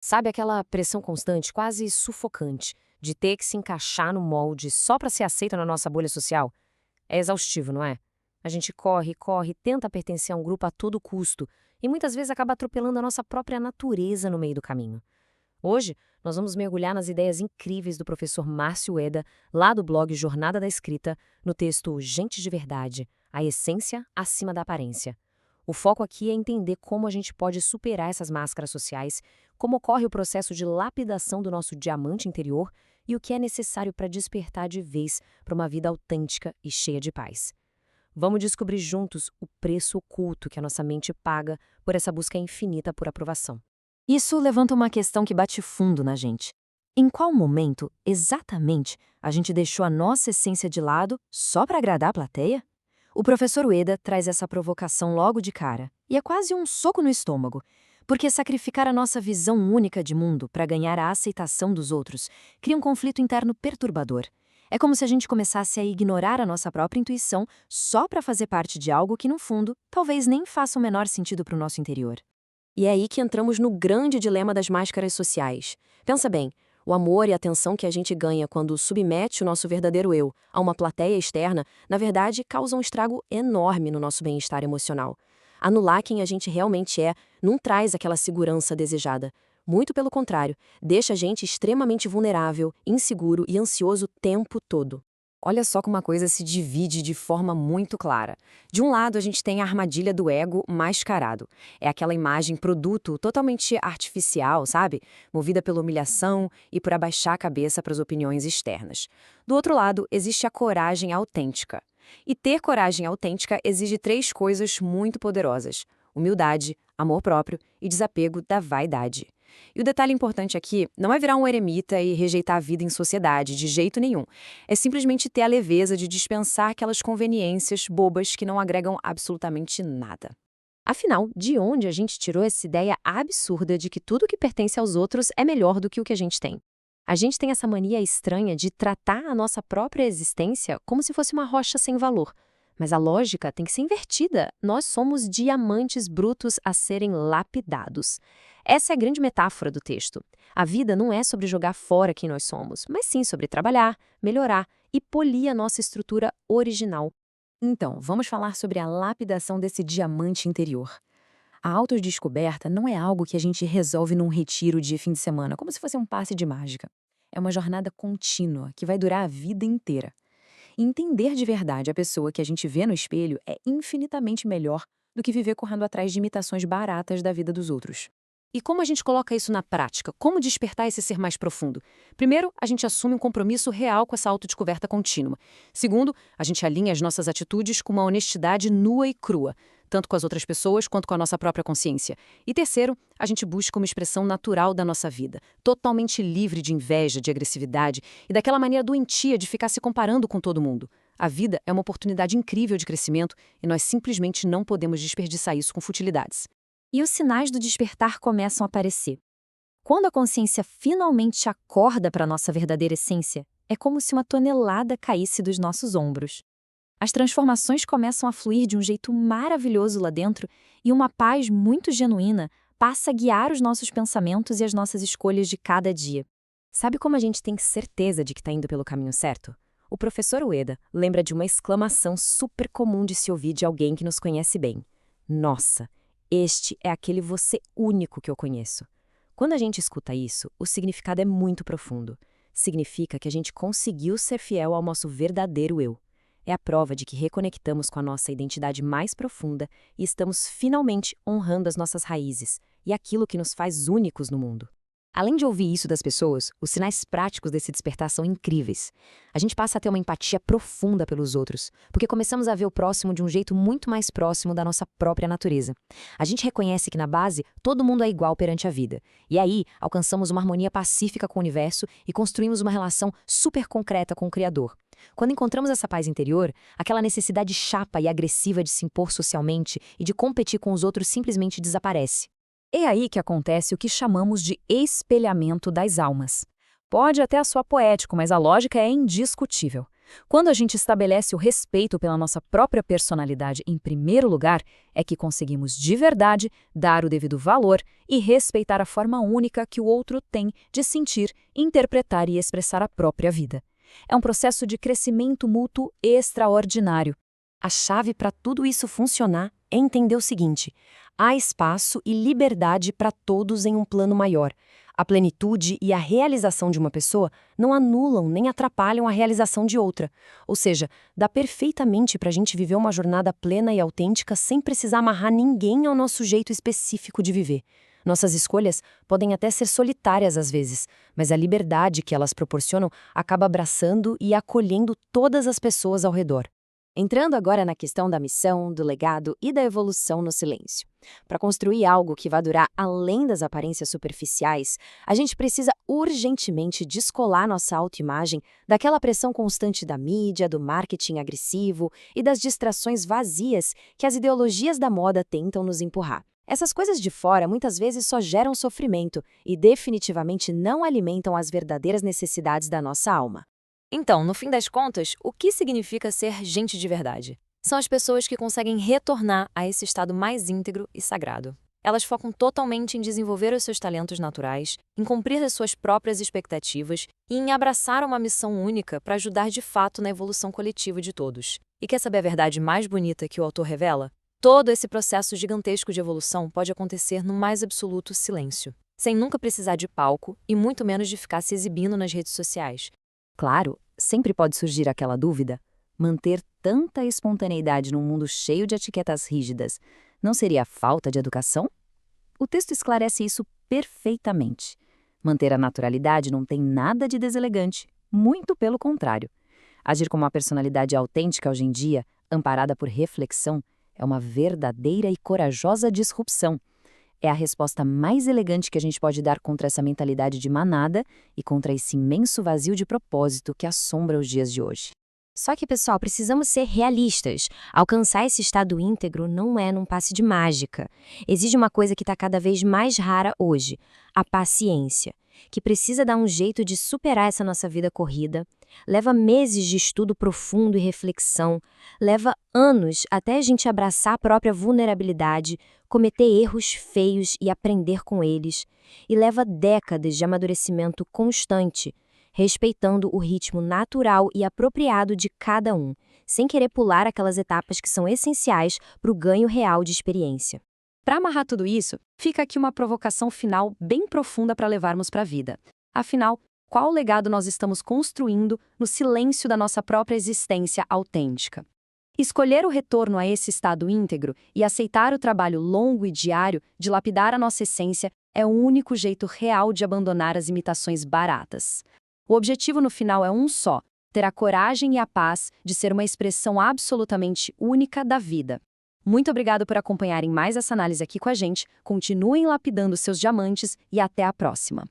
Sabe aquela pressão constante, quase sufocante, de ter que se encaixar no molde só para ser aceita na nossa bolha social? É exaustivo, não é? A gente corre, corre, tenta pertencer a um grupo a todo custo e muitas vezes acaba atropelando a nossa própria natureza no meio do caminho. Hoje, nós vamos mergulhar nas ideias incríveis do professor Márcio Eda, lá do blog Jornada da Escrita, no texto Gente de Verdade, a essência acima da aparência. O foco aqui é entender como a gente pode superar essas máscaras sociais, como ocorre o processo de lapidação do nosso diamante interior e o que é necessário para despertar de vez para uma vida autêntica e cheia de paz. Vamos descobrir juntos o preço oculto que a nossa mente paga por essa busca infinita por aprovação. Isso levanta uma questão que bate fundo na gente. Em qual momento, exatamente, a gente deixou a nossa essência de lado só para agradar a plateia? O professor Ueda traz essa provocação logo de cara, e é quase um soco no estômago, porque sacrificar a nossa visão única de mundo para ganhar a aceitação dos outros cria um conflito interno perturbador. É como se a gente começasse a ignorar a nossa própria intuição só para fazer parte de algo que, no fundo, talvez nem faça o menor sentido para o nosso interior. E é aí que entramos no grande dilema das máscaras sociais. Pensa bem, o amor e a atenção que a gente ganha quando submete o nosso verdadeiro eu a uma plateia externa, na verdade, causam um estrago enorme no nosso bem-estar emocional. Anular quem a gente realmente é não traz aquela segurança desejada. Muito pelo contrário, deixa a gente extremamente vulnerável, inseguro e ansioso o tempo todo. Olha só como uma coisa se divide de forma muito clara. De um lado, a gente tem a armadilha do ego mascarado. É aquela imagem produto totalmente artificial, sabe? Movida pela humilhação e por abaixar a cabeça para as opiniões externas. Do outro lado, existe a coragem autêntica. E ter coragem autêntica exige três coisas muito poderosas: humildade, amor próprio e desapego da vaidade. E o detalhe importante aqui não é virar um eremita e rejeitar a vida em sociedade, de jeito nenhum. É simplesmente ter a leveza de dispensar aquelas conveniências bobas que não agregam absolutamente nada. Afinal, de onde a gente tirou essa ideia absurda de que tudo que pertence aos outros é melhor do que o que a gente tem? A gente tem essa mania estranha de tratar a nossa própria existência como se fosse uma rocha sem valor. Mas a lógica tem que ser invertida. Nós somos diamantes brutos a serem lapidados. Essa é a grande metáfora do texto. A vida não é sobre jogar fora quem nós somos, mas sim sobre trabalhar, melhorar e polir a nossa estrutura original. Então, vamos falar sobre a lapidação desse diamante interior. A autodescoberta não é algo que a gente resolve num retiro de fim de semana, como se fosse um passe de mágica. É uma jornada contínua que vai durar a vida inteira. E entender de verdade a pessoa que a gente vê no espelho é infinitamente melhor do que viver correndo atrás de imitações baratas da vida dos outros. E como a gente coloca isso na prática? Como despertar esse ser mais profundo? Primeiro, a gente assume um compromisso real com essa autodescoberta contínua. Segundo, a gente alinha as nossas atitudes com uma honestidade nua e crua, tanto com as outras pessoas quanto com a nossa própria consciência. E terceiro, a gente busca uma expressão natural da nossa vida, totalmente livre de inveja, de agressividade e daquela maneira doentia de ficar se comparando com todo mundo. A vida é uma oportunidade incrível de crescimento e nós simplesmente não podemos desperdiçar isso com futilidades. E os sinais do despertar começam a aparecer. Quando a consciência finalmente acorda para a nossa verdadeira essência, é como se uma tonelada caísse dos nossos ombros. As transformações começam a fluir de um jeito maravilhoso lá dentro e uma paz muito genuína passa a guiar os nossos pensamentos e as nossas escolhas de cada dia. Sabe como a gente tem certeza de que está indo pelo caminho certo? O professor Ueda lembra de uma exclamação super comum de se ouvir de alguém que nos conhece bem. Nossa! Este é aquele você único que eu conheço. Quando a gente escuta isso, o significado é muito profundo. Significa que a gente conseguiu ser fiel ao nosso verdadeiro eu. É a prova de que reconectamos com a nossa identidade mais profunda e estamos finalmente honrando as nossas raízes e aquilo que nos faz únicos no mundo. Além de ouvir isso das pessoas, os sinais práticos desse despertar são incríveis. A gente passa a ter uma empatia profunda pelos outros, porque começamos a ver o próximo de um jeito muito mais próximo da nossa própria natureza. A gente reconhece que, na base, todo mundo é igual perante a vida. E aí, alcançamos uma harmonia pacífica com o universo e construímos uma relação super concreta com o Criador. Quando encontramos essa paz interior, aquela necessidade chapa e agressiva de se impor socialmente e de competir com os outros simplesmente desaparece. É aí que acontece o que chamamos de espelhamento das almas. Pode até soar poético, mas a lógica é indiscutível. Quando a gente estabelece o respeito pela nossa própria personalidade em primeiro lugar, é que conseguimos de verdade dar o devido valor e respeitar a forma única que o outro tem de sentir, interpretar e expressar a própria vida. É um processo de crescimento mútuo extraordinário. A chave para tudo isso funcionar é entender o seguinte: há espaço e liberdade para todos em um plano maior. A plenitude e a realização de uma pessoa não anulam nem atrapalham a realização de outra. Ou seja, dá perfeitamente para a gente viver uma jornada plena e autêntica sem precisar amarrar ninguém ao nosso jeito específico de viver. Nossas escolhas podem até ser solitárias às vezes, mas a liberdade que elas proporcionam acaba abraçando e acolhendo todas as pessoas ao redor. Entrando agora na questão da missão, do legado e da evolução no silêncio. Para construir algo que vá durar além das aparências superficiais, a gente precisa urgentemente descolar nossa autoimagem daquela pressão constante da mídia, do marketing agressivo e das distrações vazias que as ideologias da moda tentam nos empurrar. Essas coisas de fora muitas vezes só geram sofrimento e definitivamente não alimentam as verdadeiras necessidades da nossa alma. Então, no fim das contas, o que significa ser gente de verdade? São as pessoas que conseguem retornar a esse estado mais íntegro e sagrado. Elas focam totalmente em desenvolver os seus talentos naturais, em cumprir as suas próprias expectativas e em abraçar uma missão única para ajudar de fato na evolução coletiva de todos. E quer saber a verdade mais bonita que o autor revela? Todo esse processo gigantesco de evolução pode acontecer no mais absoluto silêncio, sem nunca precisar de palco e muito menos de ficar se exibindo nas redes sociais. Claro, sempre pode surgir aquela dúvida: manter tanta espontaneidade num mundo cheio de etiquetas rígidas não seria falta de educação? O texto esclarece isso perfeitamente. Manter a naturalidade não tem nada de deselegante, muito pelo contrário. Agir com uma personalidade autêntica hoje em dia, amparada por reflexão, é uma verdadeira e corajosa disrupção. É a resposta mais elegante que a gente pode dar contra essa mentalidade de manada e contra esse imenso vazio de propósito que assombra os dias de hoje. Só que, pessoal, precisamos ser realistas. Alcançar esse estado íntegro não é num passe de mágica. Exige uma coisa que está cada vez mais rara hoje: a paciência, que precisa dar um jeito de superar essa nossa vida corrida. Leva meses de estudo profundo e reflexão. Leva anos até a gente abraçar a própria vulnerabilidade, cometer erros feios e aprender com eles. E leva décadas de amadurecimento constante, respeitando o ritmo natural e apropriado de cada um, sem querer pular aquelas etapas que são essenciais para o ganho real de experiência. Para amarrar tudo isso, fica aqui uma provocação final bem profunda para levarmos para a vida. Afinal, qual legado nós estamos construindo no silêncio da nossa própria existência autêntica? Escolher o retorno a esse estado íntegro e aceitar o trabalho longo e diário de lapidar a nossa essência é o único jeito real de abandonar as imitações baratas. O objetivo no final é um só: ter a coragem e a paz de ser uma expressão absolutamente única da vida. Muito obrigado por acompanharem mais essa análise aqui com a gente, continuem lapidando seus diamantes e até a próxima.